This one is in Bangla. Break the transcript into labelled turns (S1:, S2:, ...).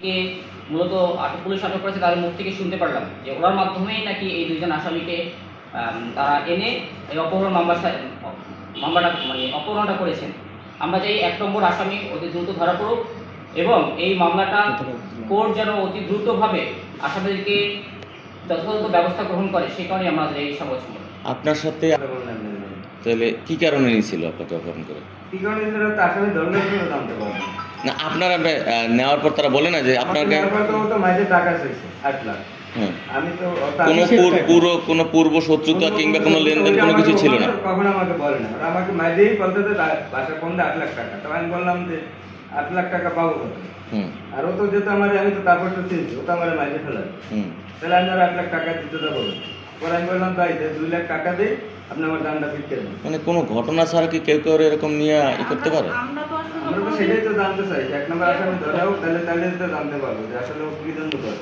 S1: কে মূলত পুলিশ আটক করেছে তাদের মুখ থেকে শুনতে পারলাম যে ওনার মাধ্যমেই নাকি এই দুইজন আসামিকে তারা এনে এই অপহরণ মামলাটা মানে অপহরণটা করেছেন। আমরা চাই ১ নম্বর আসামি অতি দ্রুত ধরা পড়ুক এবং এই মামলাটা কোর্ট যেন অতি দ্রুতভাবে আসামিদেরকে যথাযথ ব্যবস্থা গ্রহণ করে, সেই কারণে আমাদের এই সংগঠন।
S2: আপনার সাথে তাহলে কি কারণে নিয়েছিল আপনাকে অপহরণ করে?
S3: কি কারণে সেটা তো আসলে ধরনের জন্য জানতে পারবেন
S2: না আপনারা নেওয়ার পর তারা বলে না যে আপনাকে
S3: তো মাঝে টাকা চাইছে ৮ লাখ।
S2: হ্যাঁ,
S3: আমি তো
S2: কোনো পূর্ব শত্রুতা কিংবা কোনো লেনদেন কোনো কিছু ছিল না?
S3: কখনো আমাকে বলে না, ওরা আমাকে মাঝেই বলতে যে বাসা বন্ধে ৮ লাখ টাকা। তো আমি বললাম যে ৮ লাখ টাকা পাবো কত? আর ও তো যেহেতু আমি তো তারপর তো চিনছি, ও তো আমার মাঝে ফেলা, তাহলে আমি আর ৮ লাখ টাকা দিতে যাবো। পরে আমি বললাম তাই 2 লাখ টাকা দিই, আপনি আমার দামটা ফিরতে দেন।
S2: মানে কোনো ঘটনা ছাড়া কি কেউ কেউ এরকম নিয়ে করতে পারে?
S3: আমরা তো সেটাই তো জানতে চাই। ১ নম্বর আসামি ধরা হোক, তাহলে তো জানতে পারবো যে আসলে ও কি জন্য করে।